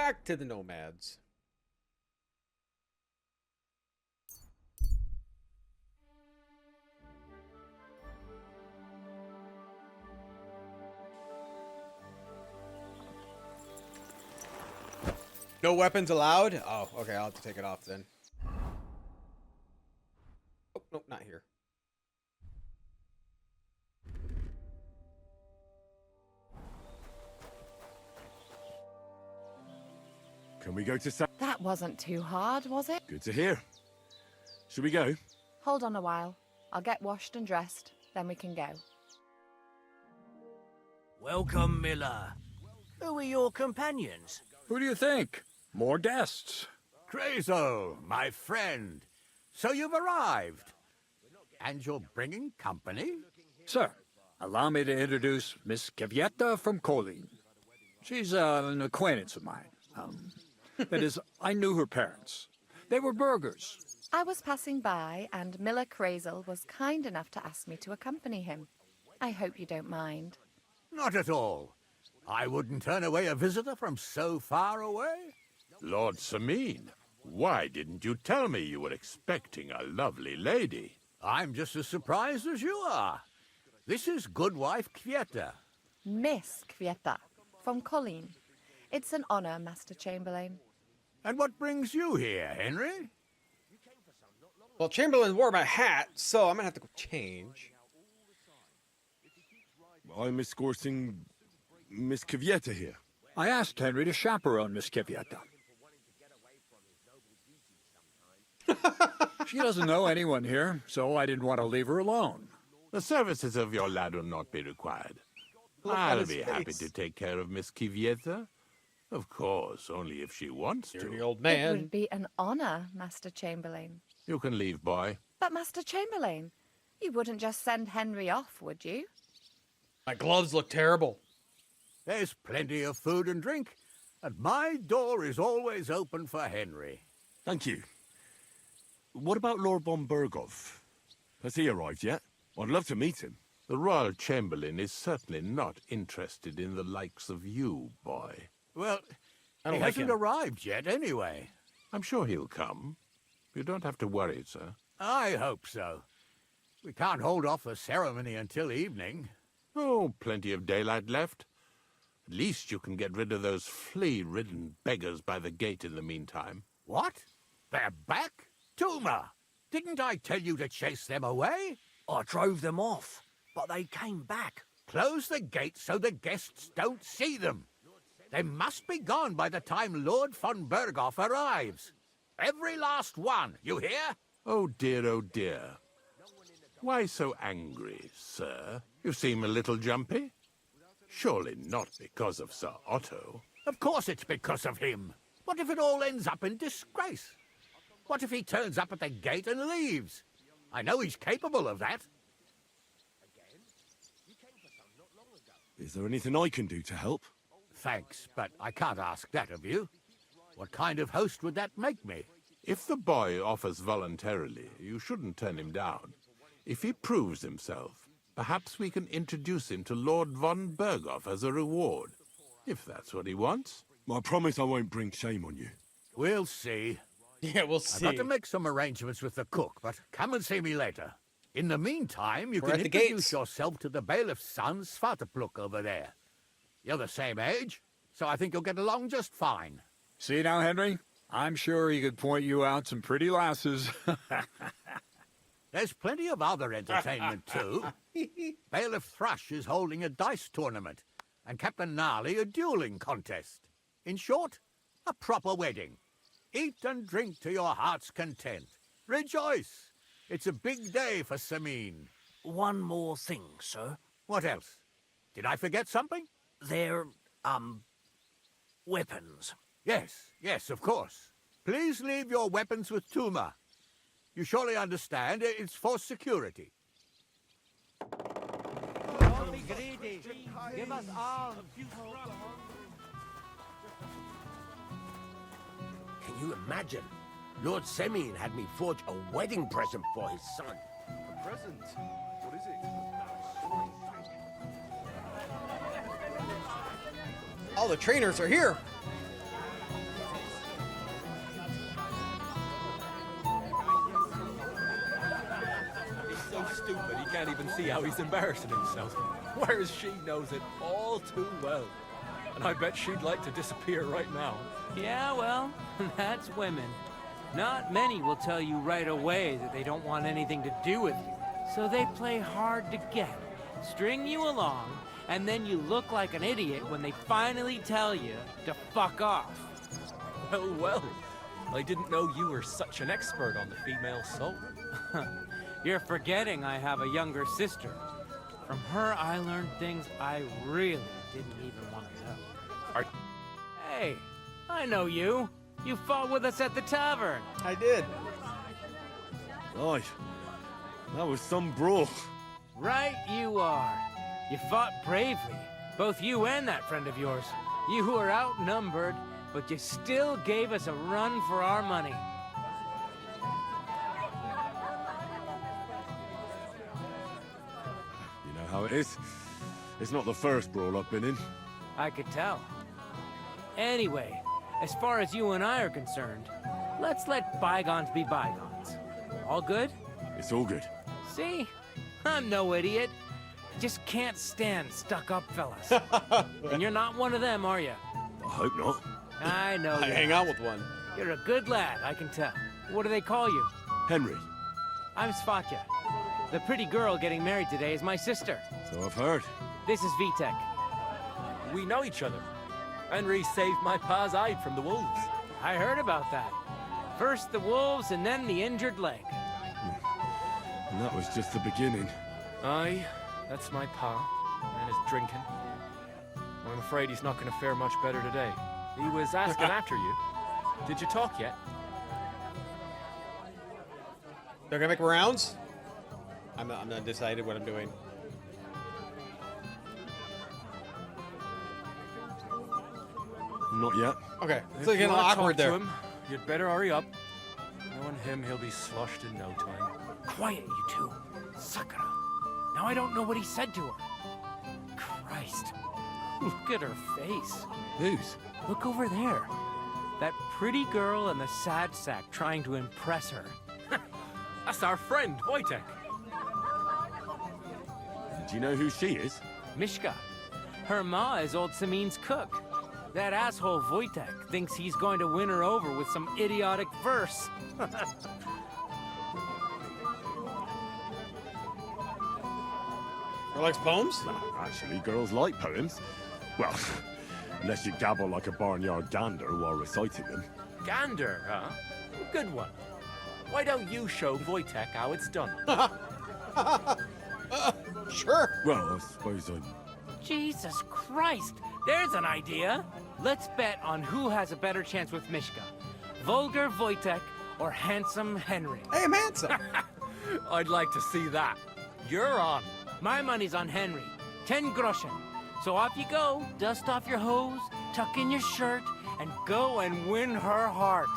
back to the nomads. No weapons allowed? Oh, okay, I'll have to take it off then. Oh, no, not here. Can we go to Sa- That wasn't too hard, was it? Good to hear. Should we go? Hold on a while. I'll get washed and dressed, then we can go. Welcome, Miller. Who are your companions? Who do you think? More guests. Crazo, my friend. So you've arrived. And you're bringing company? Sir, allow me to introduce Miss Kavieta from Colleen. She's an acquaintance of mine. That is, I knew her parents. They were burghers. I was passing by, and Miller Crazel was kind enough to ask me to accompany him. I hope you don't mind. Not at all. I wouldn't turn away a visitor from so far away. Lord Sameen, why didn't you tell me you were expecting a lovely lady? I'm just as surprised as you are. This is Goodwife Kvieta. Miss Kvieta, from Colleen. It's an honor, Master Chamberlain. And what brings you here, Henry? Well, Chamberlain wore my hat, so I'm gonna have to go change. I'm escorting Miss Kavieta here. I asked Henry to chaperone Miss Kavieta. She doesn't know anyone here, so I didn't want to leave her alone. The services of your lad will not be required. Look at I'll his be happy face. to take care of Miss Kivieta. Of course, only if she wants Dirty to. old It man. would be an honor, Master Chamberlain. You can leave, boy. But, Master Chamberlain, you wouldn't just send Henry off, would you? My gloves look terrible. There's plenty of food and drink, and my door is always open for Henry. Thank you. What about Lord von Berghoff? Has he arrived yet? I'd love to meet him. The Royal Chamberlain is certainly not interested in the likes of you, boy. Well, I he don't like hasn't him. arrived yet anyway. I'm sure he'll come. You don't have to worry, sir. I hope so. We can't hold off the ceremony until evening. Oh, plenty of daylight left. At least you can get rid of those flea-ridden beggars by the gate in the meantime. What? They're back? Tuma, didn't I tell you to chase them away? I drove them off, but they came back. Close the gate so the guests don't see them. They must be gone by the time Lord von Berghoff arrives. Every last one, you hear? Oh dear, oh dear. Why so angry, sir? You seem a little jumpy. Surely not because of Sir Otto. Of course it's because of him. What if it all ends up in disgrace? What if he turns up at the gate and leaves? I know he's capable of that. Is there anything I can do to help? Thanks, but I can't ask that of you. What kind of host would that make me? If the boy offers voluntarily, you shouldn't turn him down. If he proves himself, perhaps we can introduce him to Lord von Berghoff as a reward, if that's what he wants. I promise I won't bring shame on you. We'll see. Yeah, we'll I've see. got to make some arrangements with the cook, but come and see me later. In the meantime, you We're can at the introduce gates. yourself to the bailiff's son, Svartepluk, over there. You're the same age, so I think you'll get along just fine. See now, Henry? I'm sure he could point you out some pretty lasses. There's plenty of other entertainment, too. Bailiff Thrush is holding a dice tournament, and Captain Gnarly a dueling contest. In short, a proper wedding. Eat and drink to your heart's content. Rejoice! It's a big day for Sameen. One more thing, sir. What else? Did I forget something? They're, weapons. Yes, of course. Please leave your weapons with Tuma. You surely understand it's for security. Don't be greedy. Give us arms. Can you imagine? Lord Semyon had me forge a wedding present for his son. A present? What is it? All the trainers are here. stupid he can't even see how he's embarrassing himself. Whereas she knows it all too well. And I bet she'd like to disappear right now. Yeah, well, that's women. Not many will tell you right away that they don't want anything to do with you. So they play hard to get, string you along, and then you look like an idiot when they finally tell you to fuck off. Well, well. I didn't know you were such an expert on the female soul. You're forgetting I have a younger sister. From her, I learned things I really didn't even want to know. Hey, I know you. You fought with us at the tavern. I did. Aye. That was some brawl. Right you are. You fought bravely. Both you and that friend of yours. You were outnumbered, but you still gave us a run for our money. You know how it is. It's not the first brawl I've been in. I could tell. Anyway, as far as you and I are concerned, let's let bygones be bygones. All good? It's all good. See? I'm no idiot. Just can't stand stuck-up fellas. And you're not one of them, are you? I hope not. I know I you. hang out with one. You're a good lad, I can tell. What do they call you? Henry. I'm Svatya. The pretty girl getting married today is my sister. So I've heard. This is Vitek. We know each other. Henry saved my pa's hide from the wolves. I heard about that. First the wolves and then the injured leg. And that was just the beginning. Aye, that's my pa, and his drinking. I'm afraid he's not going to fare much better today. He was asking after you. Did you talk yet? They're gonna make rounds? I'm not decided what I'm doing. Not yet. Okay, If so you getting a little wanna awkward talk to there. him, you'd better hurry up. Knowing him, he'll be sloshed in no time. Quiet, you two. Sakura. Now I don't know what he said to her. Christ. Look at her face. Whose? Look over there. That pretty girl and the sad sack trying to impress her. That's our friend, Wojtek. Do you know who she is? Mishka. Her ma is old Samin's cook. That asshole Wojtek thinks he's going to win her over with some idiotic verse. Or likes poems? Actually, girls like poems. Well, unless you gabble like a barnyard gander while reciting them. Gander, huh? Good one. Why don't you show Wojtek how it's done? Sure. Well, I suppose I... Jesus Christ! There's an idea! Let's bet on who has a better chance with Mishka. Vulgar Wojtek or handsome Henry. Hey, I'm handsome. I'd like to see that. You're on. My money's on Henry. 10 groschen. So off you go, dust off your hose, tuck in your shirt, and go and win her heart.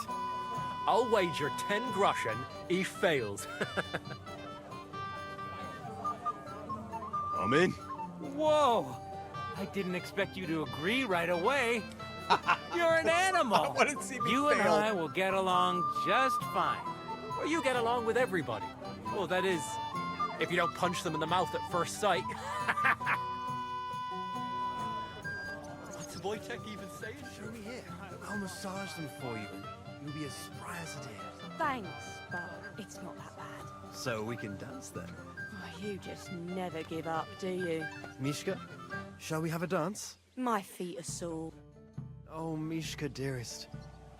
I'll wager 10 groschen he fails. I'm in. Whoa! I didn't expect you to agree right away. You're an animal. I wanted to see me You and fail. I will get along just fine. Well, you get along with everybody. Well, that is, if you don't punch them in the mouth at first sight. What's Wojtek even saying? Show me here. I'll massage them for you, and you'll be as spry as a deer. Thanks, but it's not that bad. So we can dance then. Oh, you just never give up, do you? Mishka, shall we have a dance? My feet are sore. Oh, Mishka, dearest,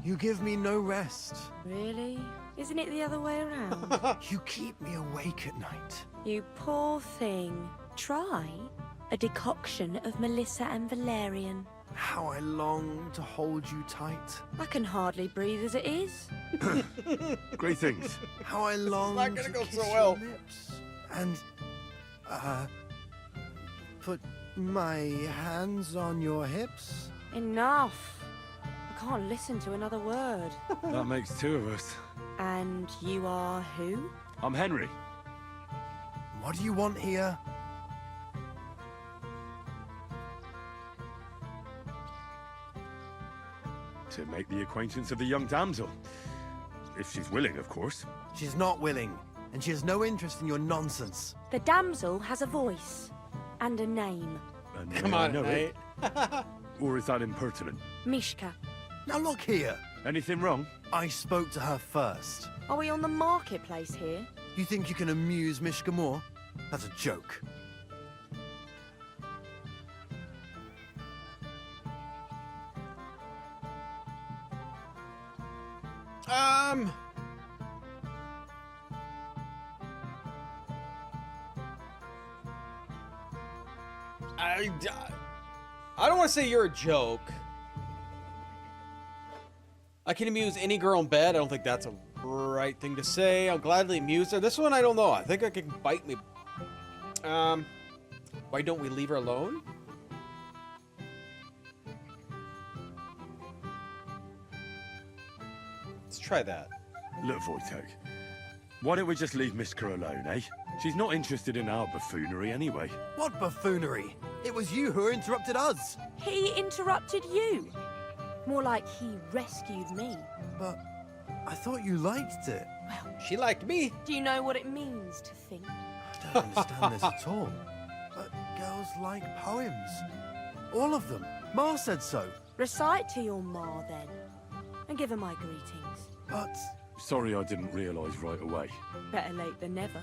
you give me no rest. Really? Isn't it the other way around? You keep me awake at night. You poor thing. Try a decoction of Melissa and Valerian. How I long to hold you tight. I can hardly breathe as it is. Great things. How I long not gonna to go kiss so your well. lips. And, put my hands on your hips. Enough. I can't listen to another word. That makes two of us. And you are who? I'm Henry. What do you want here? To make the acquaintance of the young damsel. If she's willing, of course. She's not willing. and she has no interest in your nonsense. The damsel has a voice and a name. And Come may I on, know mate. it? Or is that impertinent? Mishka. Now look here. Anything wrong? I spoke to her first. Are we on the marketplace here? You think you can amuse Mishka more? That's a joke. I don't want to say you're a joke. I can amuse any girl in bed. I don't think that's a right thing to say. I'll gladly amuse her. This one, I don't know. I think I can bite me. Why don't we leave her alone? Let's try that. Look, Wojtek, why don't we just leave Mishka alone, eh? She's not interested in our buffoonery anyway. What buffoonery? It was you who interrupted us. He interrupted you. More like he rescued me. But I thought you liked it. She liked me. Do you know what it means to think? I don't understand this at all. But girls like poems. All of them. Ma said so. Recite to your ma, then. And give her my greetings. But Sorry I didn't realise right away. Better late than never.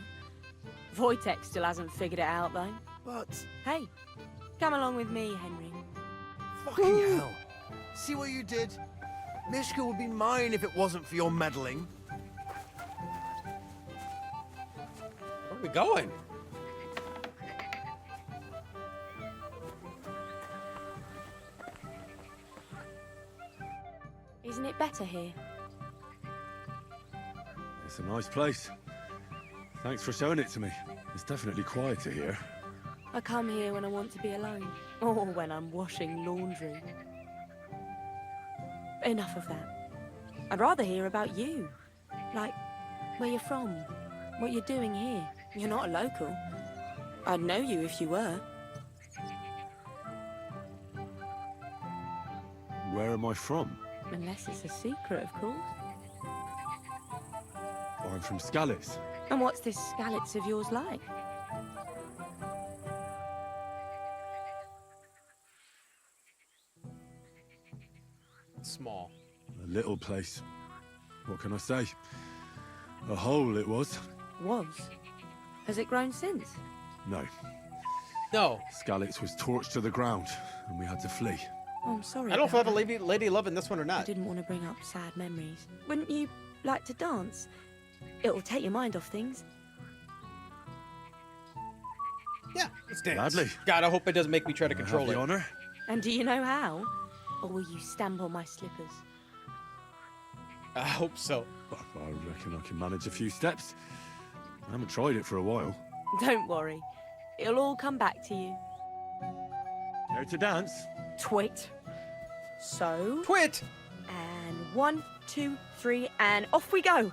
Wojtek still hasn't figured it out, though. But Hey, come along with me, Henry. fucking hell. See what you did? Mishka would be mine if it wasn't for your meddling. Where are we going? Isn't it better here? It's a nice place. Thanks for showing it to me. It's definitely quieter here. I come here when I want to be alone. Or when I'm washing laundry. Enough of that. I'd rather hear about you. Like, where you're from. What you're doing here. You're not a local. I'd know you if you were. Where am I from? Unless it's a secret, of course. I'm from Skalitz. And what's this Skalitz of yours like? Small. A little place. What can I say? A hole it was. Was. Has it grown since? No. No. Skalitz was torched to the ground, and we had to flee. Oh, I'm sorry. I don't know if I about have a that. lady love in this one or I not. didn't want to bring up sad memories. Wouldn't you like to dance? It'll take your mind off things. Yeah, let's dance. Gladly. God, I hope it doesn't make me try to I have control the it. honor. And do you know how? Or will you stamp on my slippers? I hope so. Well, I reckon I can manage a few steps. I haven't tried it for a while. Don't worry. It'll all come back to you. Care to dance? Twit. So. Twit! And 1, 2, 3, and off we go.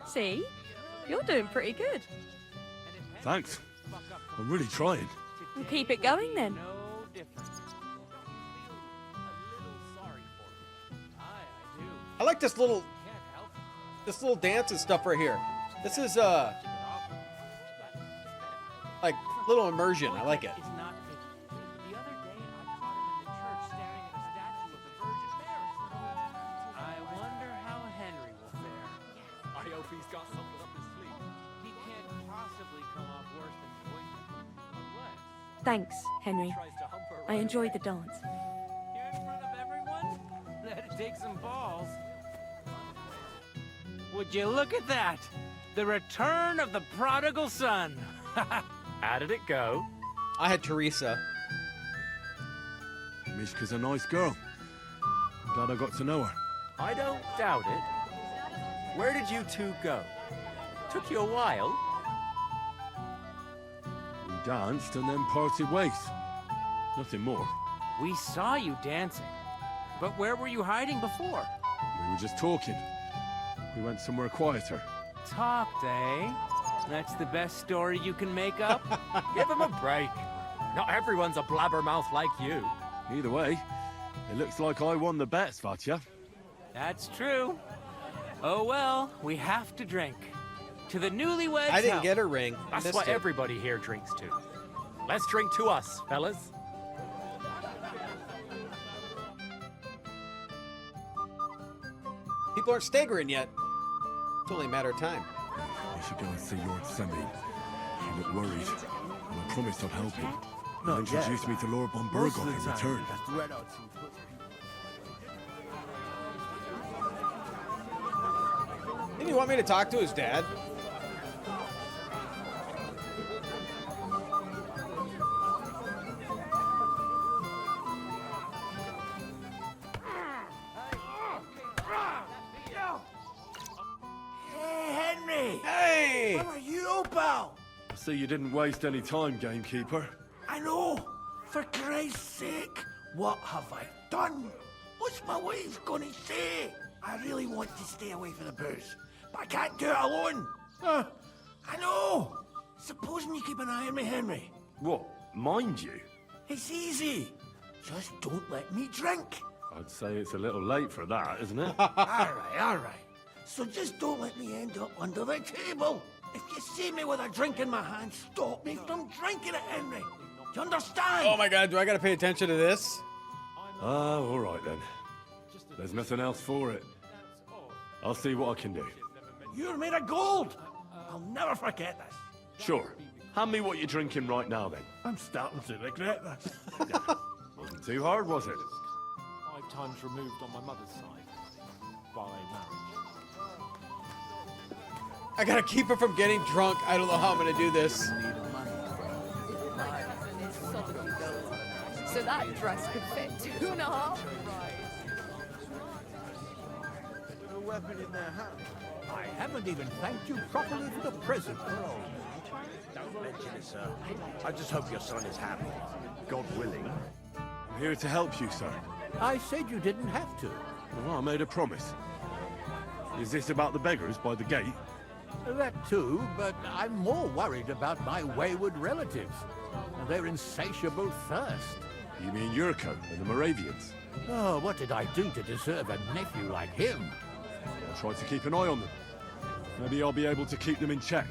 See? You're doing pretty good. Thanks. I'm really trying. Well, keep it going then. I like this little dance and stuff right here. This is like little immersion. I like it. The other day, I caught him in the church staring at a statue of the Virgin Mary. I wonder how Henry will fare. I hope he's got something up his sleeve. He can't possibly come off worse than poison. Unless Thanks, Henry. Tries to hump her I right enjoyed away. the dance. here in front of everyone? That'd take some balls. Would you look at that? The return of the prodigal son. How did it go? I had Teresa. Mishka's a nice girl. I'm glad I got to know her. I don't doubt it. Where did you two go? Took you a while. We danced and then parted ways. Nothing more. We saw you dancing. But where were you hiding before? We were just talking. We went somewhere quieter. Talked, eh? That's the best story you can make up? Give him a break. Not everyone's a blabbermouth like you. Either way, it looks like I won the bet, Svatja. That's true. Oh well, we have to drink. To the newlyweds. I didn't health. get a ring. That's Missed what it. everybody here drinks to. Let's drink to us, fellas. People aren't staggering yet. It's only a matter of time. I should go and see Lord Semmi. He looked worried, and I promised I'd help him. Not He introduced yet. me to Lord von Most of Burgov the in time, return. that's the red odds and puts people- Didn't you want me to talk to his dad? Hey, Henry! Hey! Where are you, pal? I see you didn't waste any time, gamekeeper. I know. For Christ's sake, what have I done? What's my wife gonna say? I really want to stay away from the booze, but I can't do it alone. I know. Supposing you keep an eye on me, Henry. What? Mind you? It's easy. Just don't let me drink. I'd say it's a little late for that, isn't it? All right. So just don't let me end up under the table. If you see me with a drink in my hand, stop me from drinking it, Henry. Do you understand? Oh my god, do I gotta pay attention to this? All right then. There's nothing else for it. I'll see what I can do. You're made of gold. I'll never forget this. Sure. Hand me what you're drinking right now, then. I'm starting to regret this. Wasn't too hard, was it? 5 times removed on my mother's side. By marriage. I gotta keep her from getting drunk. I don't know how I'm gonna do this. So that dress could fit 2.5. A weapon in their hand. I haven't even thanked you properly for the present. Don't mention it, sir. I just hope your son is happy. God willing. I'm here to help you, sir. I said you didn't have to. Well, I made a promise. Is this about the beggars by the gate? That too, but I'm more worried about my wayward relatives and their insatiable thirst. You mean Yurko and the Moravians? Oh, what did I do to deserve a nephew like him? I'll try to keep an eye on them. Maybe I'll be able to keep them in check.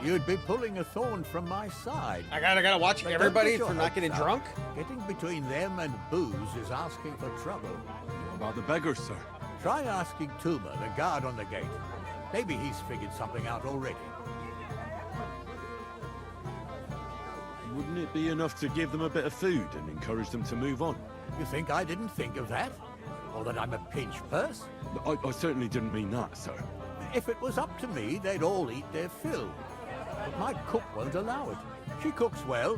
You'd be pulling a thorn from my side. I gotta watch But don't everybody get your for not hopes getting up. drunk? Getting between them and booze is asking for trouble. What about the beggars, sir? Try asking Tuma, the guard on the gate. Maybe he's figured something out already. Wouldn't it be enough to give them a bit of food and encourage them to move on? You think I didn't think of that? Or that I'm a pinch purse? I certainly didn't mean that, sir. If it was up to me, they'd all eat their fill. But my cook won't allow it. She cooks well,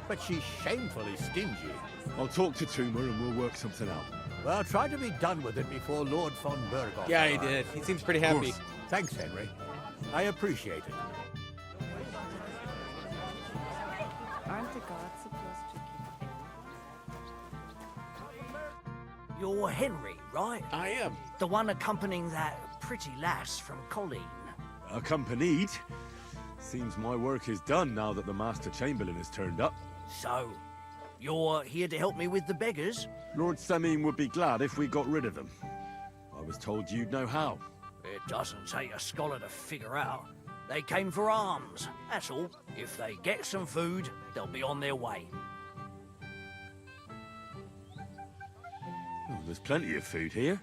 but she's shamefully stingy. I'll talk to Tuma and we'll work something out. Well, try to be done with it before Lord von Burgov. Yeah, he did. He seems pretty happy. course. Thanks, Henry. I appreciate it. Aren't the gods supposed to keep... You're Henry, right? I am. The one accompanying that pretty lass from Colleen. Accompanied? Seems my work is done now that the Master Chamberlain has turned up. So, you're here to help me with the beggars? Lord Semmi would be glad if we got rid of them. I was told you'd know how. It doesn't take a scholar to figure out. They came for alms, that's all. If they get some food, they'll be on their way. Oh, there's plenty of food here.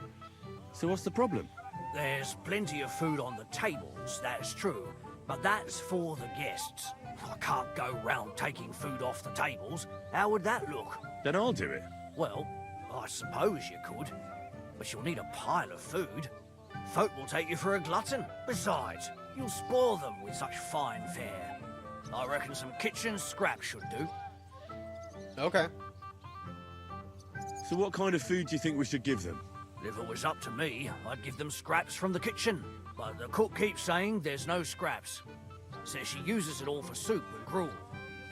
So what's the problem? There's plenty of food on the tables, that's true. But that's for the guests. I can't go round taking food off the tables. How would that look? Then I'll do it. Well, I suppose you could. But you'll need a pile of food. Folk will take you for a glutton. Besides, you'll spoil them with such fine fare. I reckon some kitchen scraps should do. Okay. So what kind of food do you think we should give them? If it was up to me, I'd give them scraps from the kitchen. But the cook keeps saying there's no scraps. Says she uses it all for soup and gruel.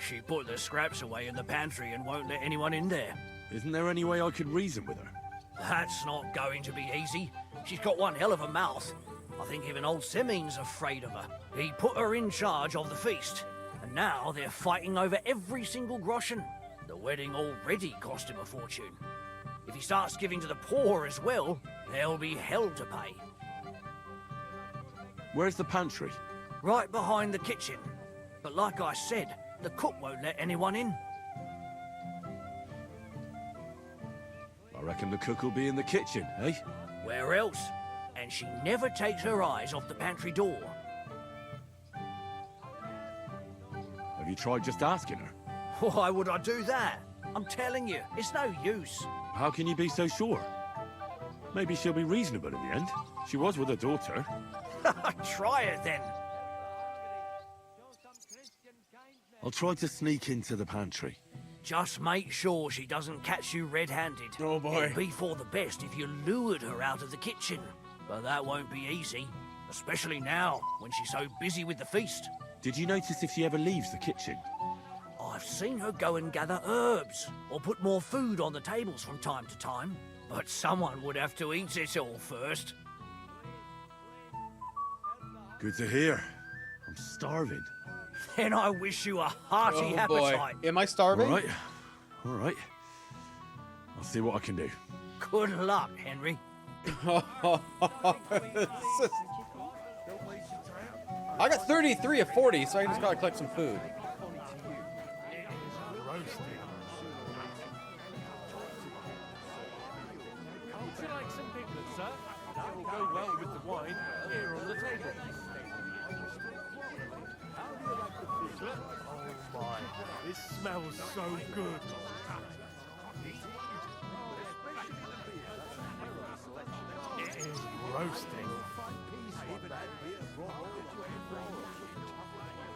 She put the scraps away in the pantry and won't let anyone in there. Isn't there any way I could reason with her? That's not going to be easy. She's got one hell of a mouth. I think even old Simeon's afraid of her. He put her in charge of the feast, and now they're fighting over every single groschen. The wedding already cost him a fortune. If he starts giving to the poor as well, there'll be hell to pay. Where's the pantry? Right behind the kitchen. But like I said, the cook won't let anyone in. I reckon the cook will be in the kitchen, eh? Where else? And she never takes her eyes off the pantry door. Have you tried just asking her? Why would I do that? I'm telling you, it's no use. How can you be so sure? Maybe she'll be reasonable in the end. She was with her daughter. Try it then. I'll try to sneak into the pantry. Just make sure she doesn't catch you red-handed. Oh, boy. It'd be for the best if you lured her out of the kitchen. But that won't be easy. Especially now, when she's so busy with the feast. Did you notice if she ever leaves the kitchen? I've seen her go and gather herbs, or put more food on the tables from time to time. But someone would have to eat it all first. Good to hear. I'm starving. Then I wish you a hearty Oh boy. appetite. Am I starving? All right. I'll see what I can do. Good luck, Henry. I got 33 of 40, so I just gotta collect some food. Would you like some piglets, sir? That will go well with the wine here on the table. Oh my, this smells so good. It is roasting.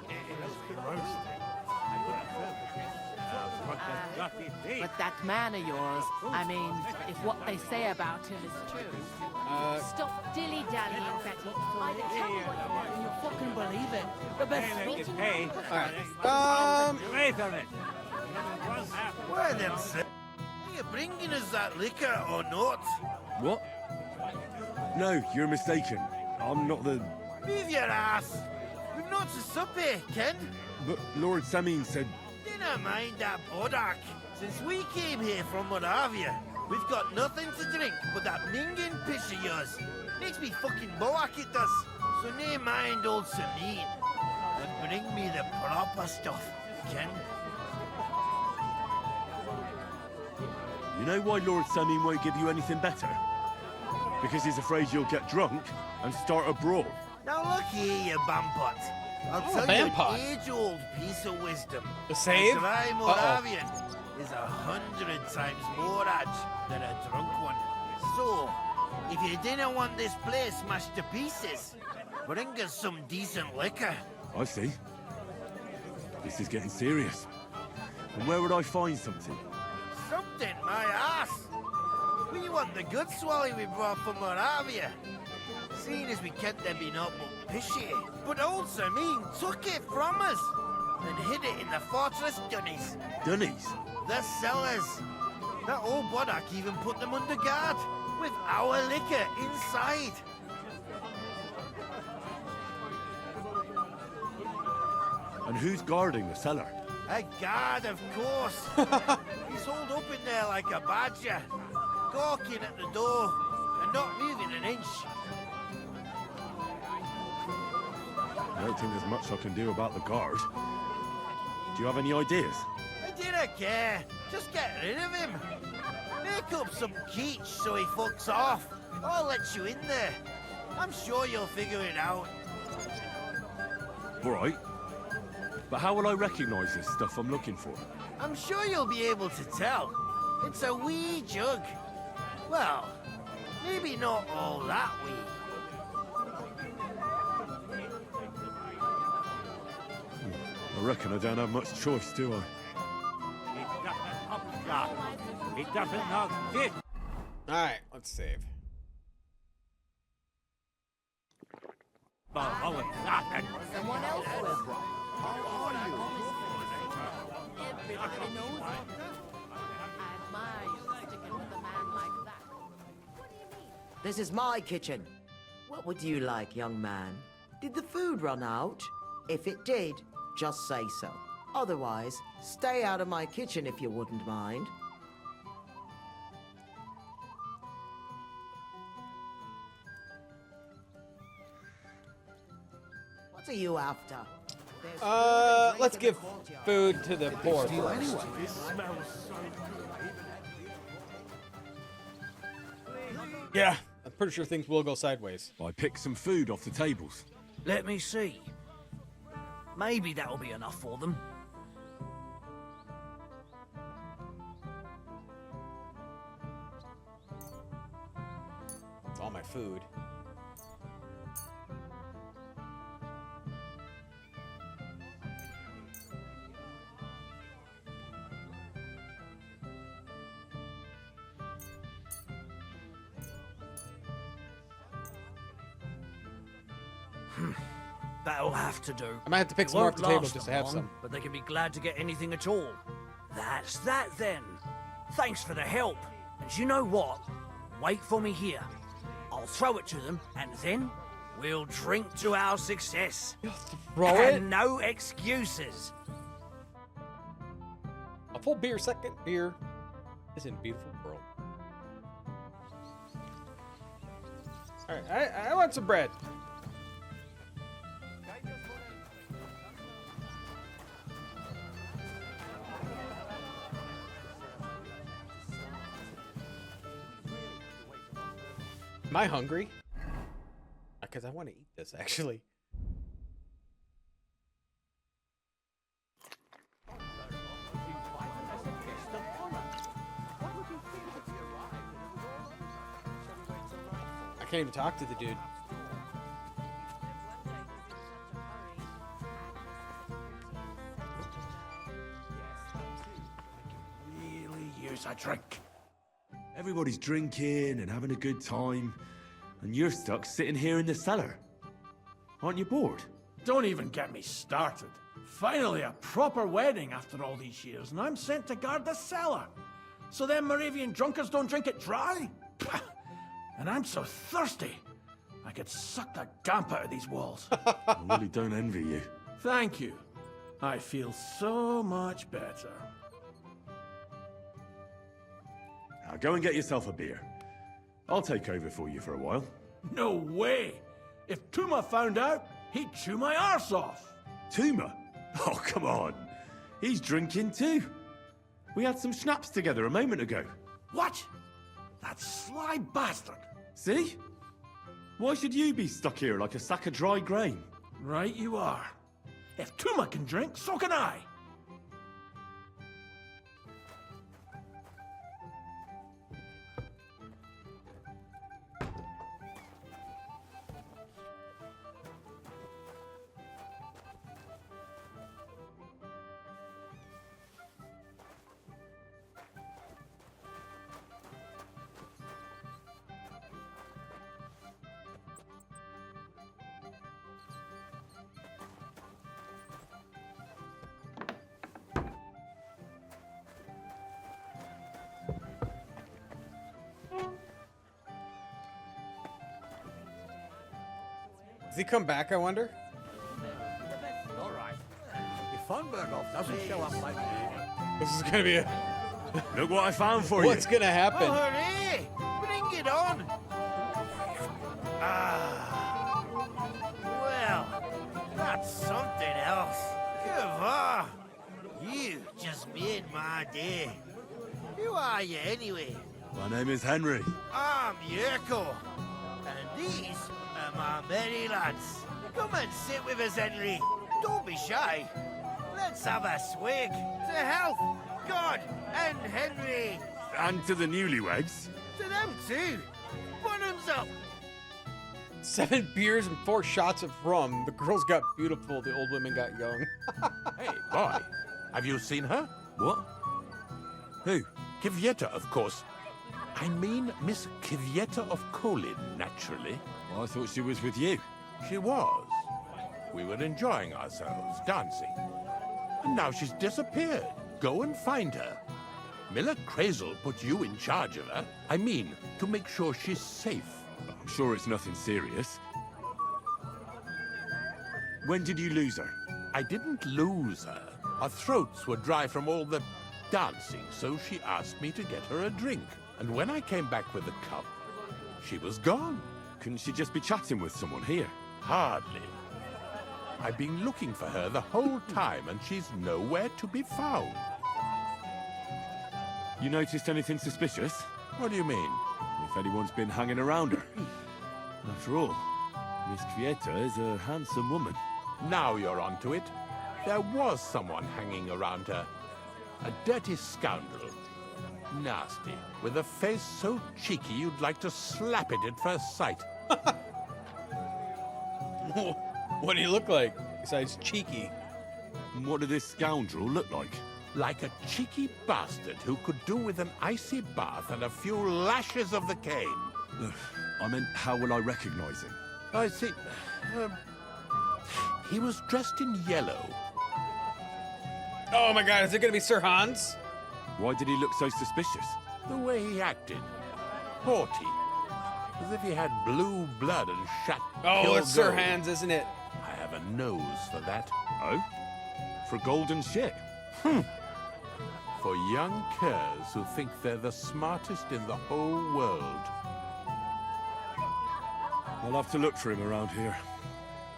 It is roasting. But that man of yours, I mean, if what they say about him is true. Stop dilly-dallying, Betty. Either tell me what you want and you'll fucking believe it. The best meat in Hey, Wait a minute. Well then, sir, are you bringing us that liquor or not? What? No, you're mistaken. I'm not the... Move your ass! We've not to supper, Ken. But Lord Samin said... Dinna mind that bodach. Since we came here from Moravia, we've got nothing to drink but that minging piss of yours. Makes me fucking boak it does. So nae mind old Samin. And bring me the proper stuff, Ken. You know why Lord Samin won't give you anything better? Because he's afraid you'll get drunk and start a brawl. Now look here, you bampot. I'll tell you an age-old piece of wisdom. The save? A dry Moravian is 100 times more edge than a drunk one. So, if you didn't want this place smashed to pieces, bring us some decent liquor. I see. This is getting serious. And where would I find something? Something, my ass. We want the good swally we brought from Moravia. Seeing as we can't there be not but pishy. But old Samin took it from us and hid it in the fortress dunnies. Dunnies? The cellars. That old bodach even put them under guard with our liquor inside. And who's guarding the cellar? A guard, of course. He's holed up in there like a badger, gawking at the door and not moving an inch. I don't think there's much I can do about the guard. Do you have any ideas? I didn't care. Just get rid of him. Make up some keech so he fucks off. I'll let you in there. I'm sure you'll figure it out. All right. But how will I recognize this stuff I'm looking for? I'm sure you'll be able to tell. It's a wee jug. Well, maybe not all that wee. I reckon I don't have much choice, do I? It doesn't not fit. Alright, let's save. Someone else will. Everybody knows it. I admire you sticking with a man like that. What do you mean? This is my kitchen. What would you like, young man? Did the food run out? If it did, just say so. Otherwise, stay out of my kitchen if you wouldn't mind. What are you after? Let's give food to the poor Steal first. anyway. This smells so Yeah, I'm pretty sure things will go sideways. I picked some food off the tables. Let me see. Maybe that'll be enough for them. It's all my food. That'll have to do. I might have to pick It some more off won't the table last just to them have long, some. But they can be glad to get anything at all. That's that then. Thanks for the help. And you know what? Wait for me here. I'll throw it to them, and then we'll drink to our success. Throw and it? no excuses. A full beer, second beer. This is a beautiful world. All right, I want some bread. Am I hungry? Because I want to eat this, actually. I can't even talk to the dude. really use a drink. Everybody's drinking and having a good time, and you're stuck sitting here in the cellar. Aren't you bored? Don't even get me started. Finally, a proper wedding after all these years, and I'm sent to guard the cellar. So them Moravian drunkards don't drink it dry? Pah! And I'm so thirsty, I could suck the gamp out of these walls. I really don't envy you. Thank you. I feel so much better. Now go and get yourself a beer. I'll take over for you for a while. No way! If Tuma found out, he'd chew my arse off. Tuma? Oh, come on. He's drinking too. We had some schnapps together a moment ago. What? That sly bastard. See? Why should you be stuck here like a sack of dry grain? Right you are. If Tuma can drink, so can I. Does he come back, I wonder? All right. If Von Berghoff doesn't show up by This is gonna be a... Look what I found for you. What's gonna happen? Oh, hooray! Bring it on! Ah. Well, that's something else. Kava, you just made my day. Who are you anyway? My name is Henry. I'm Yerko. And these are my merry lads. Come and sit with us, Henry. Don't be shy. Let's have a swig. To health, God, and Henry. And to the newlyweds. To them too. Bottoms up. 7 beers and 4 shots of rum. The girls got beautiful, the old women got young. Hey, boy. Have you seen her? What? Who? Kivieta, of course. I mean Miss Kivieta of Kolin, naturally. Well, I thought she was with you. She was. We were enjoying ourselves, dancing. And now she's disappeared. Go and find her. Miller Crazel put you in charge of her. I mean, to make sure she's safe. I'm sure it's nothing serious. When did you lose her? I didn't lose her. Our throats were dry from all the dancing, so she asked me to get her a drink. And when I came back with the cup, she was gone. Couldn't she just be chatting with someone here? Hardly. I've been looking for her the whole time, and she's nowhere to be found. You noticed anything suspicious? What do you mean? If anyone's been hanging around her. After all, Miss Kvieta is a handsome woman. Now you're onto it. There was someone hanging around her. A dirty scoundrel. Nasty. With a face so cheeky you'd like to slap it at first sight. What do you look like, besides cheeky? And what did this scoundrel look like? Like a cheeky bastard who could do with an icy bath and a few lashes of the cane. I meant, how will I recognize him? I see. He was dressed in yellow. Oh my god, is it gonna be Sir Hans? Why did he look so suspicious? The way he acted. Haughty. As if he had blue blood and shot. Oh, it's Sir Hans, isn't it? I have a nose for that. Oh? For a golden ship? For young curs who think they're the smartest in the whole world. I'll have to look for him around here.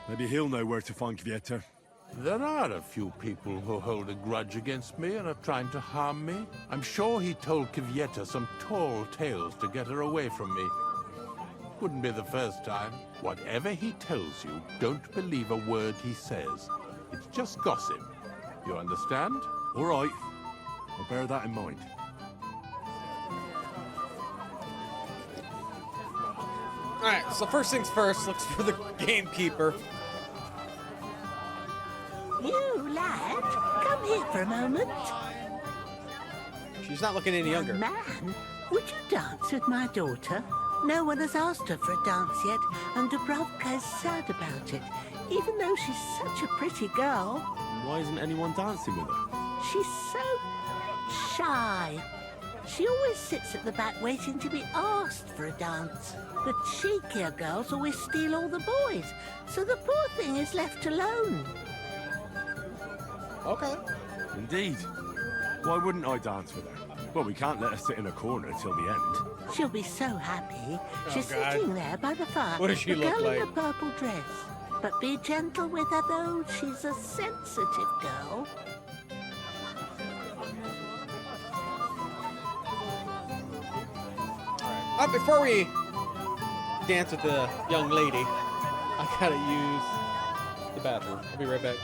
Maybe he'll know where to find Kvieta. There are a few people who hold a grudge against me and are trying to harm me. I'm sure he told Kvieta some tall tales to get her away from me. Wouldn't be the first time. Whatever he tells you, don't believe a word he says. It's just gossip. You understand? All right. I'll bear that in mind. Alright, so first things first, looks for the gamekeeper. You, lad, come here for a moment. She's not looking any younger. Man, would you dance with my daughter? No one has asked her for a dance yet, and Dubravka is sad about it, even though she's such a pretty girl. Why isn't anyone dancing with her? She's so shy. She always sits at the back waiting to be asked for a dance. The cheekier girls always steal all the boys, so the poor thing is left alone. Okay. Indeed. Why wouldn't I dance with her? Well, we can't let her sit in a corner till the end. She'll be so happy. She's God. sitting there by the fire. What does she the look girl like? in the purple dress. But be gentle with her, though. She's a sensitive girl. Before we dance with the young lady, I gotta use the bathroom. I'll be right back.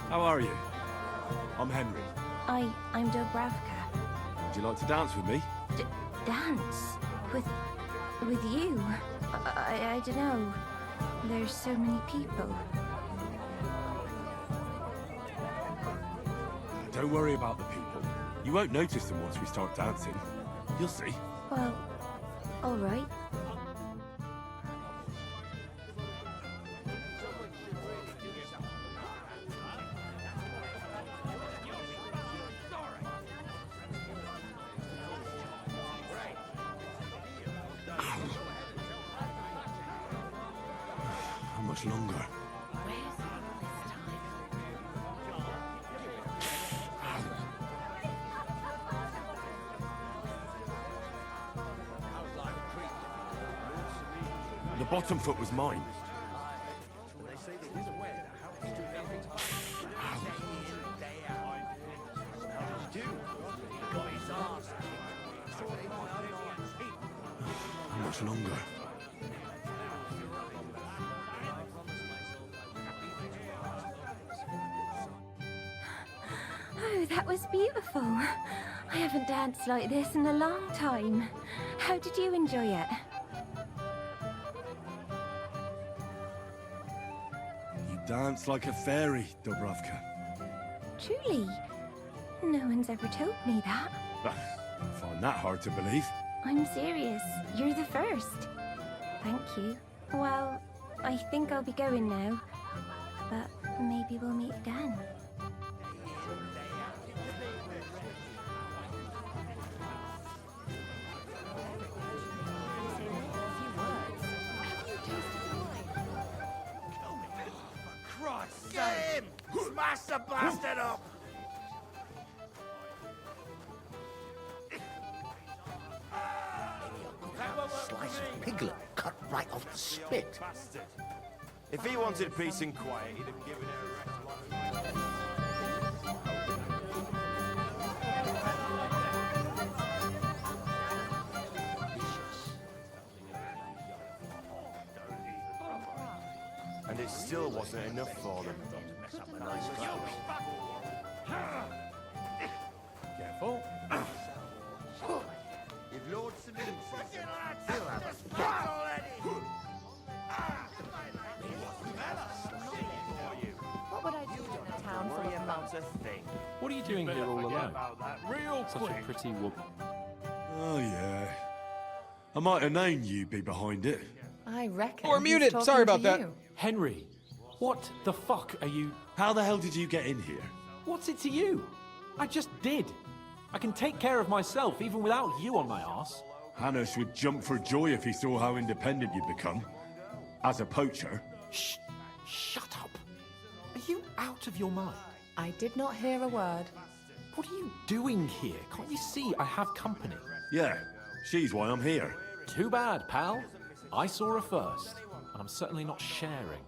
How are you? I'm Henry. I'm Dubravka. Would you like to dance with me? Dance? With you? I don't know. There's so many people. Don't worry about the people. You won't notice them once we start dancing. You'll see. Well, all right. How much longer? Where's he this time? the bottom foot was mine. How much longer? Oh, that was beautiful. I haven't danced like this in a long time. How did you enjoy it? You dance like a fairy, Dubravka. Truly? No one's ever told me that. I find that hard to believe. I'm serious. You're the first. Thank you. Well, I think I'll be going now. But maybe we'll meet again. Get him! Smash the bastard up! Slice of piglet cut right off the spit. If he wanted peace and quiet, he'd have given her a rest. And it still wasn't enough for them. Careful. If Lord Simmons he'll have us back already. What would I do in a town full of monks? What are you doing here all alone? Real Such a pretty woman. Oh, yeah. I might have known you'd be behind it. I reckon. We're he's muted. talking Sorry about to that. you. Henry, what the fuck are you... How the hell did you get in here? What's it to you? I just did. I can take care of myself even without you on my arse. Hannes would jump for joy if he saw how independent you'd become. As a poacher. Shh! Shut up! Are you out of your mind? I did not hear a word. What are you doing here? Can't you see I have company? Yeah, she's why I'm here. Too bad, pal. I saw her first, and I'm certainly not sharing.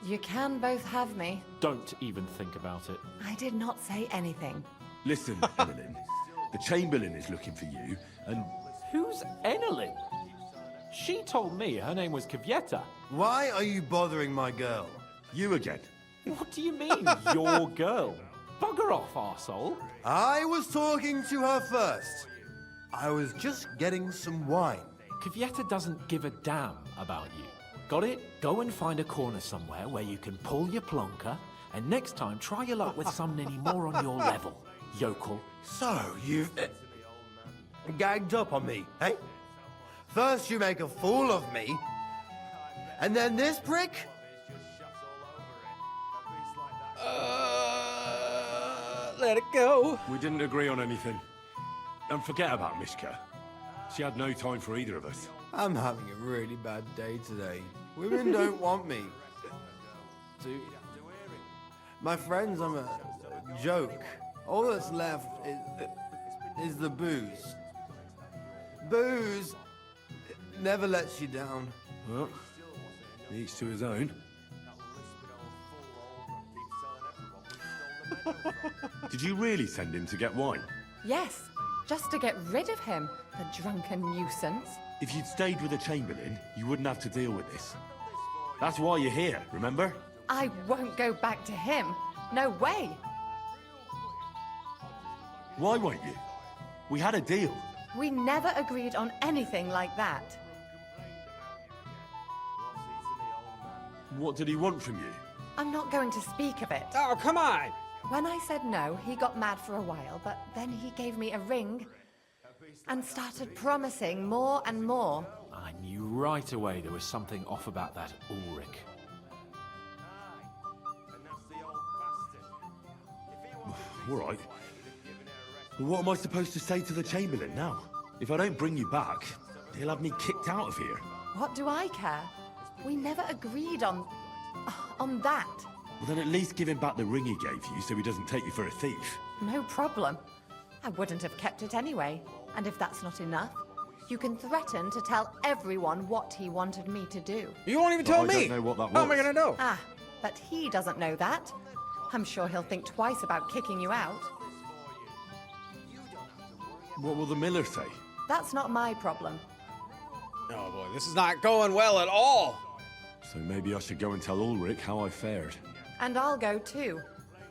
You can both have me. Don't even think about it. I did not say anything. Listen, Emmeline, the Chamberlain is looking for you, and... Who's Enelin? She told me her name was Kvyetta. Why are you bothering my girl? You again. What do you mean, your girl? Bugger off, arsehole. I was talking to her first. I was just getting some wine. Kvyetta doesn't give a damn about you. Got it? Go and find a corner somewhere where you can pull your plonker, and next time try your luck with someone any more on your level, yokel. So, you've... gagged up on me, eh? First you make a fool of me, and then this prick? Let it go. We didn't agree on anything. And forget about Mishka. She had no time for either of us. I'm having a really bad day today. Women don't want me. My friends, I'm a joke. All that's left is the booze. Booze never lets you down. Well, each to his own. Did you really send him to get wine? Yes, just to get rid of him, the drunken nuisance. If you'd stayed with the Chamberlain, you wouldn't have to deal with this. That's why you're here, remember? I won't go back to him. No way. Why won't you? We had a deal. We never agreed on anything like that. What did he want from you? I'm not going to speak of it. Oh, come on! When I said no, he got mad for a while, but then he gave me a ring and started promising more and more. I knew right away there was something off about that Ulrich. All right. Well, what am I supposed to say to the Chamberlain now? If I don't bring you back, he'll have me kicked out of here. What do I care? We never agreed on that. Well, then at least give him back the ring he gave you so he doesn't take you for a thief. No problem. I wouldn't have kept it anyway. And if that's not enough, You can threaten to tell everyone what he wanted me to do. You won't even But tell I me. don't know what that How am I was. gonna know? Ah, but he doesn't know that. I'm sure he'll think twice about kicking you out. What will the miller say? That's not my problem. Oh boy, this is not going well at all. So maybe I should go and tell Ulrich how I fared. And I'll go too.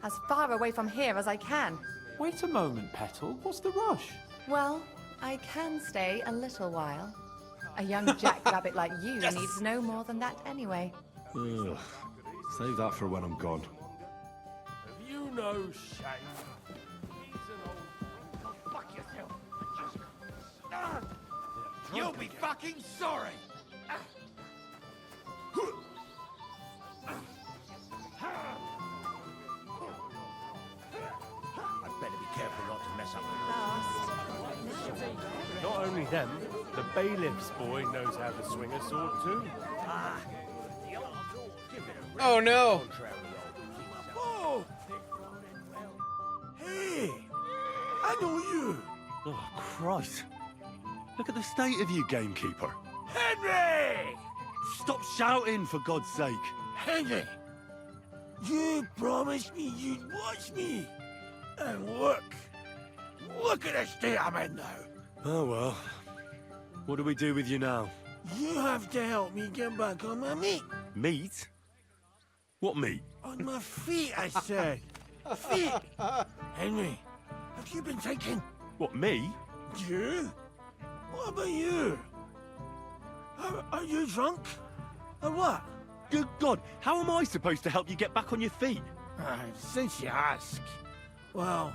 As far away from here as I can. Wait a moment, Petal. What's the rush? Well, I can stay a little while. A young jackrabbit like you needs no more than that anyway. Ugh. Save that for when I'm gone. Have you no shame? He's an old... Go fuck yourself. You'll be fucking sorry. I'd better be careful not to mess up Not only them, the bailiff's boy knows how to swing a sword too. Oh no! Oh! Hey! I know you! Oh, Christ. Look at the state of you, gamekeeper. Henry! Stop shouting, for God's sake. Henry! You promised me you'd watch me! And look! Look at the state I'm in now! Oh, well. What do we do with you now? You have to help me get back on my meat! Meat? What meat? On my feet, I said! Feet! Henry, have you been thinking? What, me? You? What about you? Are you drunk? Or what? Good God, how am I supposed to help you get back on your feet? Since you ask. Well,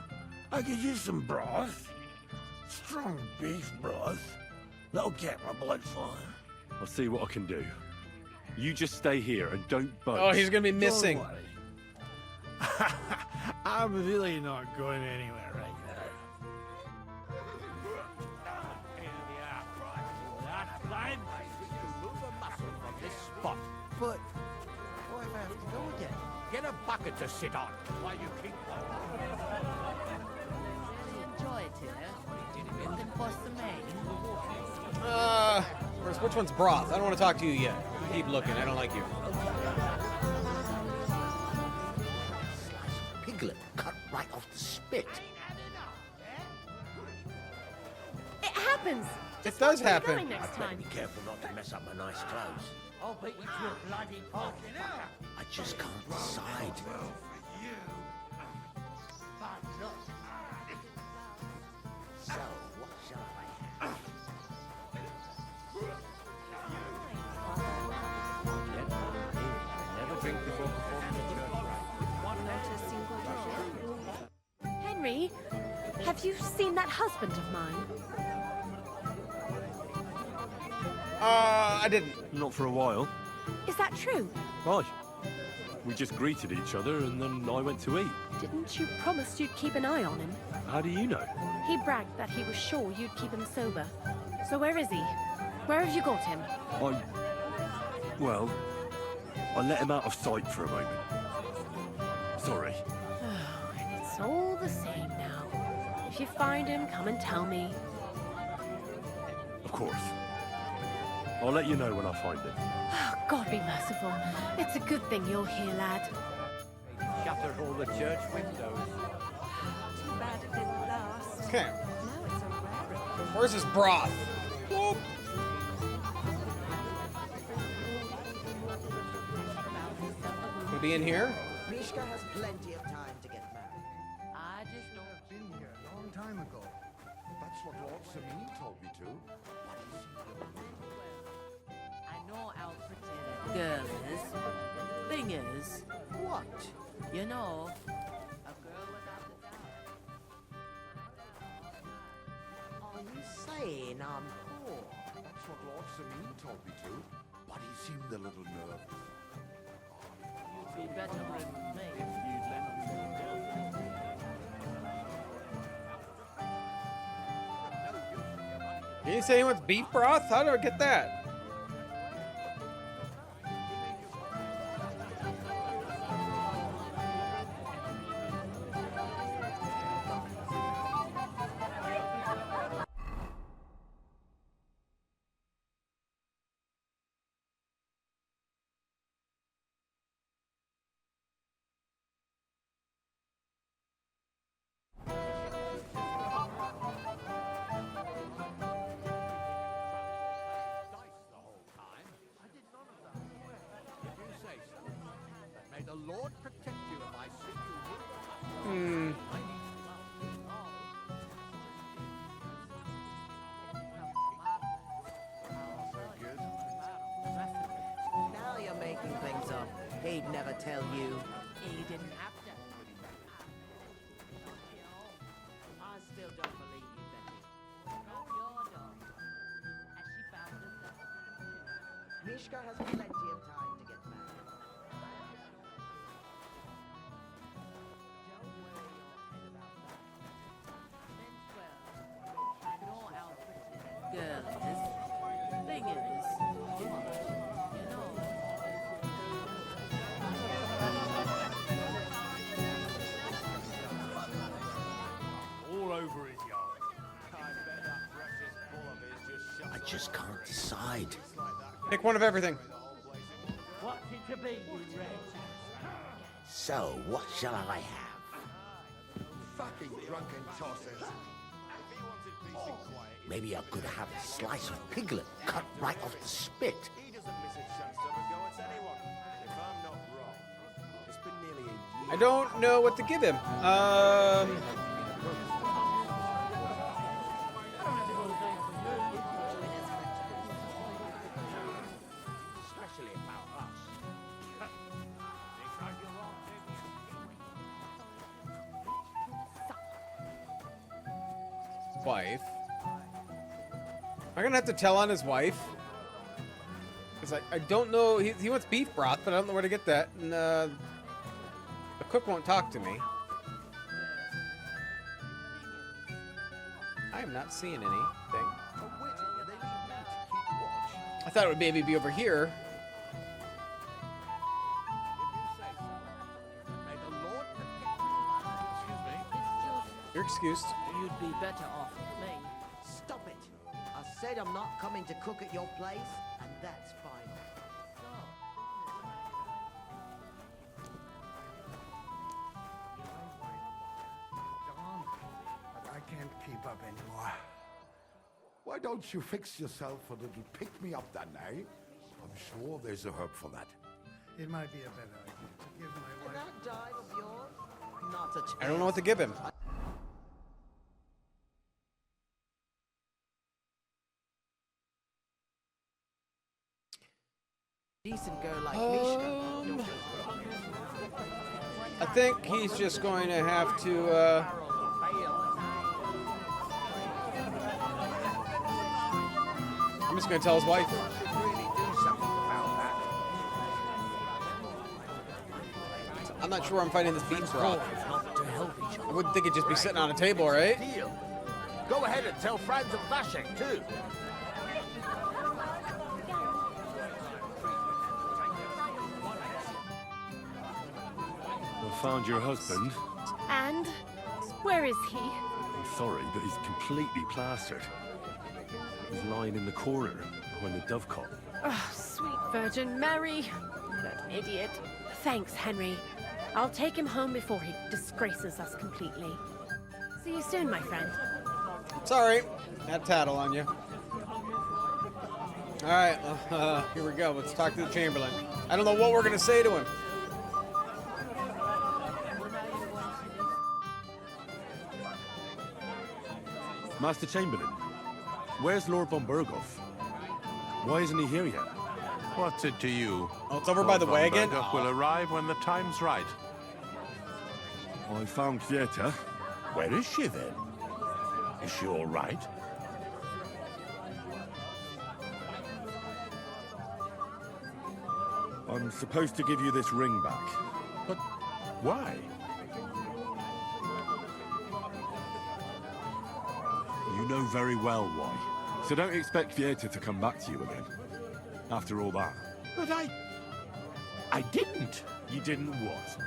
I could use some broth. Strong beef broth. That'll get my blood flowing. I'll see what I can do. You just stay here and don't budge. Oh, he's gonna be missing. Don't worry. I'm really not going anywhere right now. That's fine. Move a muscle from this spot. But why do I have to go again? Get a bucket to sit on while you keep Enjoy it here. Looking for some main. Which one's broth? I don't want to talk to you yet. Keep looking. I don't like you. Piglet cut right off the spit. It happens. It does Where are you happen. going next I'd better time? be careful not to mess up my nice clothes. I'll beat you to a bloody pulp. I just can't decide. So, what shall I have? Never drink before performing the church rite. Henry, have you seen that husband of mine? I didn't. Not for a while. Is that true? Right. We just greeted each other and then I went to eat. Didn't you promise you'd keep an eye on him? How do you know? He bragged that he was sure you'd keep him sober. So where is he? Where have you got him? Well, I let him out of sight for a moment. Sorry. Oh, and it's all the same now. If you find him, come and tell me. Of course. I'll let you know when I find him. Oh, God be merciful. It's a good thing you're here, lad. Shuttered all the church windows. Too bad it didn't last. Okay. Now it's a rarity. Where's his broth? Whoop. Gonna be in here? Mishka has plenty of time to get married. I just know. I've been here a long time ago. That's what Lord Samin told me to. I know how pretty that girl is. Thing is, what? You know, a girl without a doubt. Are you saying I'm poor? That's what Lord Samin told me to. But he seemed a little nervous. You'd be better with me. You'd let me Did he say he wants beef broth? How do I get that? Lord protect you if I see you. Hmm. Now you're making things up. He'd never tell you. He didn't have to. I still don't believe you, Betty. Not your dog. Has she found herself? Mishka has plenty of time to get back. Girls, thing is, you know. All over his yard. I just can't decide. Pick one of everything. What's it to be, you wretch? So, what shall I have? Fucking drunken tossers. Maybe I could have a slice of piglet cut right off the spit. He doesn't miss a chance to have a go at anyone. If I'm not wrong, it's been nearly a year. I don't know what to give him. Especially about us. Wife. Am I gonna have to tell on his wife? Because I don't know. He wants beef broth, but I don't know where to get that. And the cook won't talk to me. I am not seeing anything. I thought it would maybe be over here. You're excused. You'd be better off with me. Stop it! I said I'm not coming to cook at your place, and that's fine. I can't keep up anymore. Why don't you fix yourself a little pick-me-up then, eh? I'm sure there's a herb for that. It might be a better idea to give my wife... That dive of yours? Not a chance. I don't know what to give him. Decent girl like Mishka. I think he's just going to have to, I'm just going to tell his wife. I'm not sure I'm finding this beef broth. I wouldn't think it'd just be sitting on a table, right? Go ahead and tell Franz of Vashek, too. I found your husband. And? Where is he? I'm sorry, but he's completely plastered. He's lying in the corner behind the dovecot. Oh, sweet Virgin Mary. That idiot. Thanks, Henry. I'll take him home before he disgraces us completely. See you soon, my friend. Sorry, had tattle on you. All right, here we go. Let's talk to the Chamberlain. I don't know what we're gonna say to him. Master Chamberlain, where's Lord von Berghoff? Why isn't he here yet? What's it to you? Oh, it's over by the wagon? Berghoff will arrive when the time's right. I found Kvieta. Where is she then? Is she all right? I'm supposed to give you this ring back. But why? You know very well why. So don't expect Kvieta to come back to you again. After all that. But I didn't. You didn't what?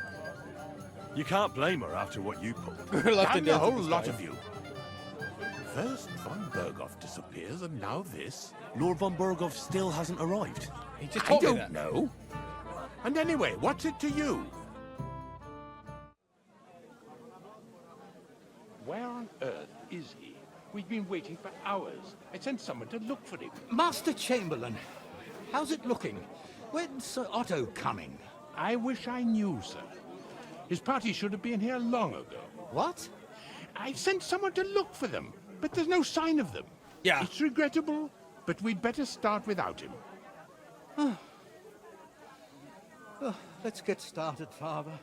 You can't blame her after what you pulled. Damn the whole lot of you. First von Berghoff disappears, and now this. Lord von Berghoff still hasn't arrived. He just I told me don't that. know. And anyway, what's it to you? Where on earth is he? We've been waiting for hours. I sent someone to look for him. Master Chamberlain, how's it looking? When's Sir Otto coming? I wish I knew, sir. His party should have been here long ago. What? I sent someone to look for them, but there's no sign of them. Yeah. It's regrettable, but we'd better start without him. Let's get started, Father.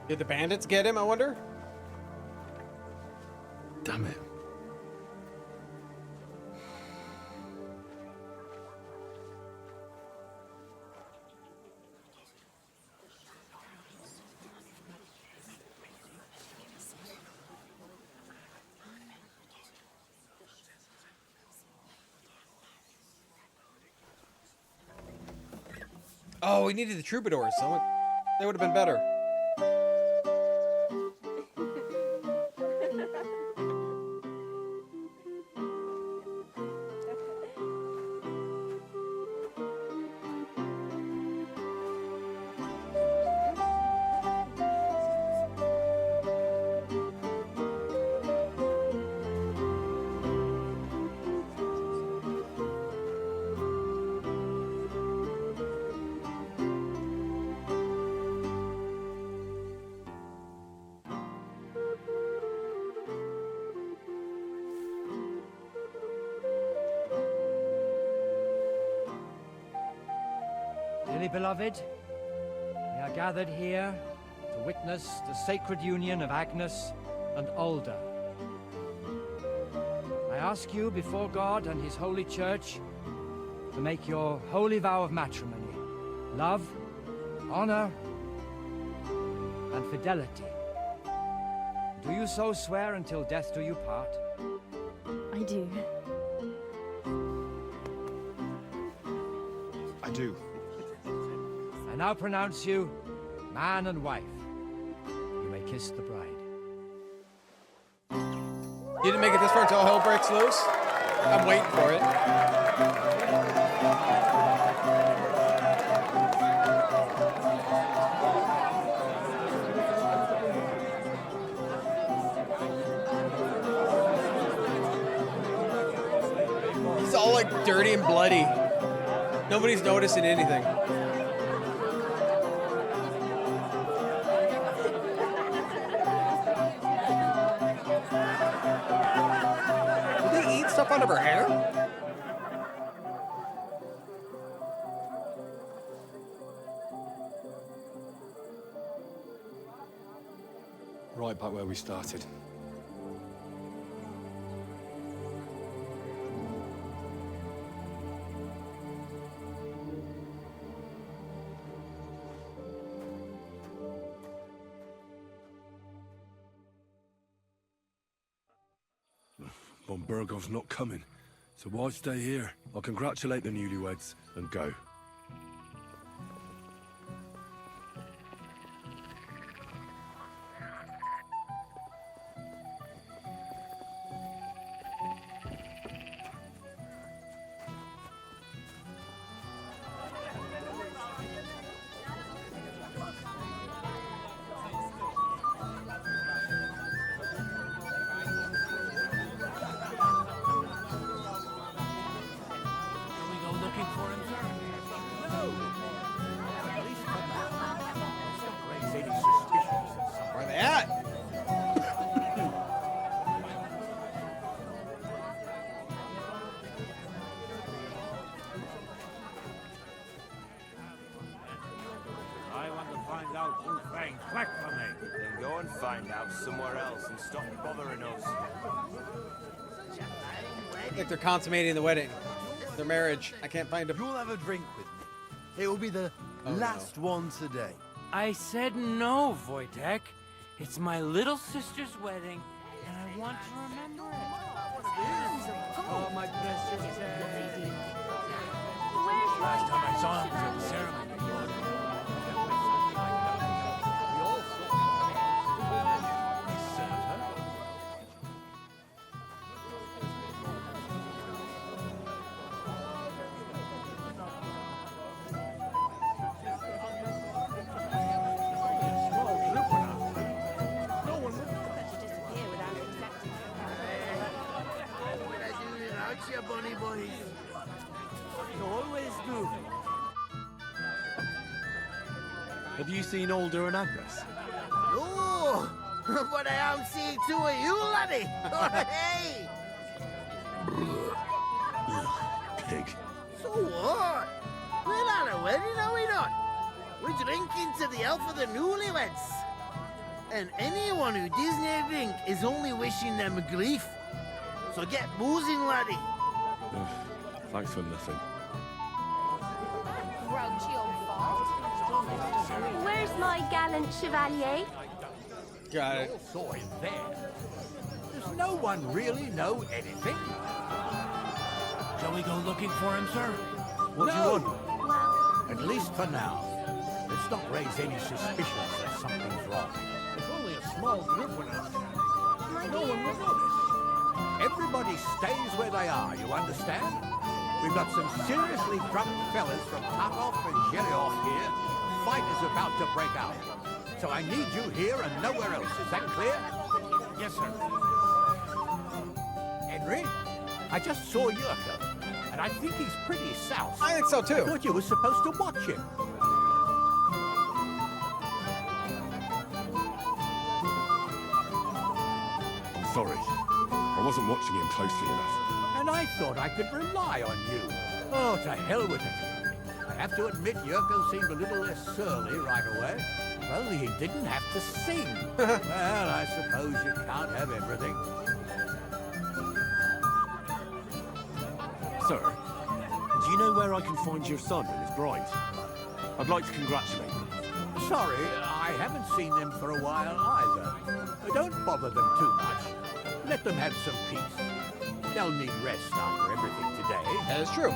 Did the bandits get him, I wonder? Damn it. Oh, we needed the troubadours. Someone that would have been better. Dearly beloved, we are gathered here to witness the sacred union of Agnes and Alda. I ask you before God and His holy church to make your holy vow of matrimony, love, honor, and fidelity. Do you so swear until death do you part? I do. I do. I now pronounce you man and wife. You may kiss the bride. You didn't make it this far until hell breaks loose? I'm waiting for it. It's all like dirty and bloody. Nobody's noticing anything. Did they eat stuff out of her hair? Right back where we started. Von Bergov's not coming, so why stay here? I'll congratulate the newlyweds and go. Where they at? I want to find out who fanged black for me. Then go and find out somewhere else and stop bothering us. Like they're consummating the wedding. Their marriage. I can't find them. You'll have a drink with me. It will be the last one today. I said no, Wojtek. It's my little sister's wedding, and I want to remember it. Oh, my precious Teddy. Last time I saw him was at the ceremony. Bunny boys. You always do. Have you seen Alder and Agnes? Oh, but I haven't seen two of you, laddie. Hey! Pig. So what? We're not a wedding, are we not? We're drinking to the health of the newlyweds. And anyone who doesn't drink is only wishing them grief. So get boozing, laddie. Thanks for nothing. Where's my gallant chevalier? Got it. All saw him there. Does no one really know anything? Shall we go looking for him, sir? What do you want? At least for now. Let's not raise any suspicions that something's wrong. There's only a small group with us. No one will notice. Everybody stays where they are, you understand? We've got some seriously drunk fellas from Tarkov and Zhelyaev here. A fight is about to break out. So I need you here and nowhere else. Is that clear? Yes, sir. Henry, I just saw Yurko, and I think he's pretty south. I think so, too. I thought you were supposed to watch him. I'm sorry. I wasn't watching him closely enough. And I thought I could rely on you. Oh, to hell with it. I have to admit, Yurko seemed a little less surly right away. Well, he didn't have to sing. Well, I suppose you can't have everything. Sir, do you know where I can find your son and his bride? I'd like to congratulate them. Sorry, I haven't seen them for a while either. Don't bother them too much. Let them have some peace. They'll need rest after everything today. That is true.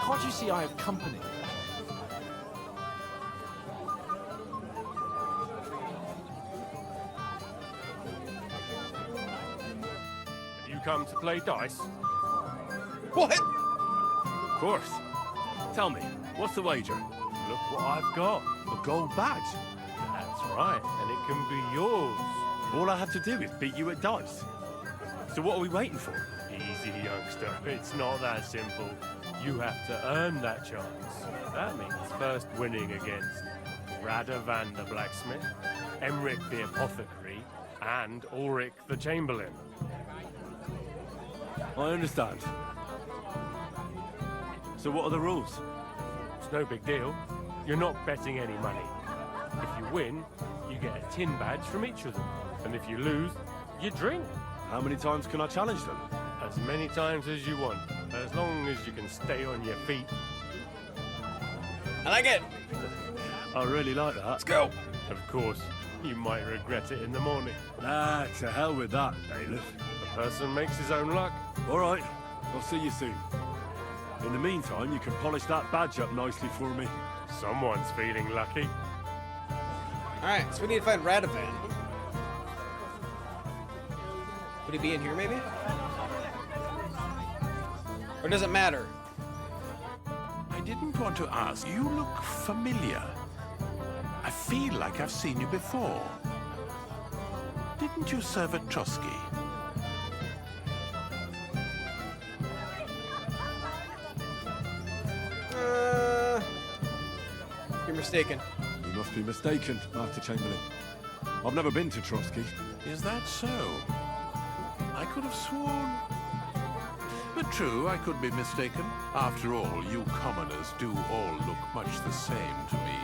Can't you see I have company? You come to play dice? What? Of course. Tell me, what's the wager? Look what I've got. A gold badge. That's right, and it can be yours. All I have to do is beat you at dice. So what are we waiting for? Easy, youngster. It's not that simple. You have to earn that chance. That means first winning against Radovan the blacksmith, Emric the apothecary, and Ulrich the chamberlain. I understand. So what are the rules? It's no big deal. You're not betting any money. If you win, you get a tin badge from each of them. And if you lose, you drink. How many times can I challenge them? As many times as you want, as long as you can stay on your feet. I like it. I really like that. Let's go. Of course, you might regret it in the morning. Ah, to hell with that, bailiff. A person makes his own luck. All right, I'll see you soon. In the meantime, you can polish that badge up nicely for me. Someone's feeling lucky. Alright, so we need to find Radovan. Would he be in here, maybe? Or does it matter? I didn't want to ask. You look familiar. I feel like I've seen you before. Didn't you serve at Trotsky? You're mistaken. You must be mistaken, Master Chamberlain. I've never been to Trotsky. Is that so? I could have sworn. But true, I could be mistaken. After all, you commoners do all look much the same to me.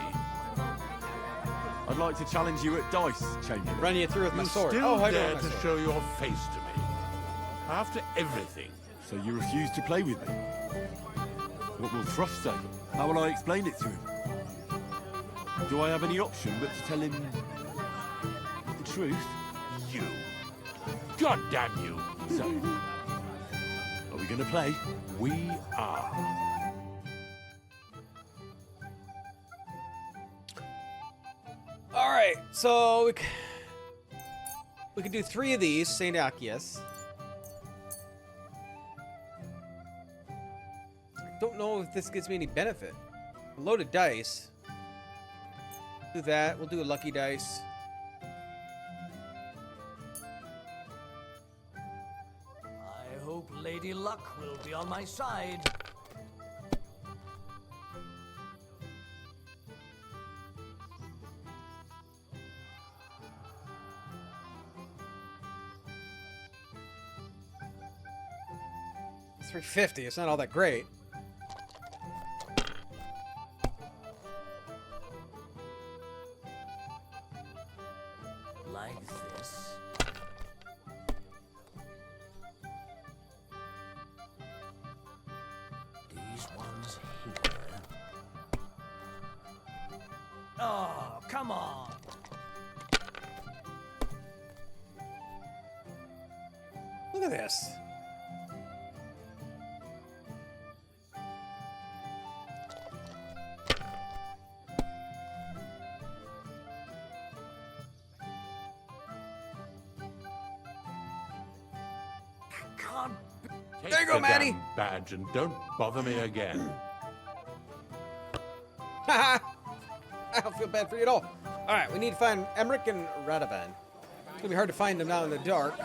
I'd like to challenge you at dice, Chamberlain. Run you through with my You sword. still Oh, I dare don't to have my sword. show your face to me? After everything. So you refuse to play with me? What will Thrush say? How will I explain it to him? Do I have any option but to tell him the truth? You. God damn you. So, are we going to play? We are. Alright, so we could do 3 of these, St. Achius. I don't know if this gives me any benefit. A loaded dice. Do that. We'll do a lucky dice. I hope Lady Luck Luck will be on my side. $350. It's not all that great. Like this. These ones here. Oh, come on. Look at this. Can't Take There you go, the Maddie. damn badge and don't bother me again. Haha! I don't feel bad for you at all. Alright, we need to find Emmerich and Radovan. It's gonna be hard to find them now in the dark.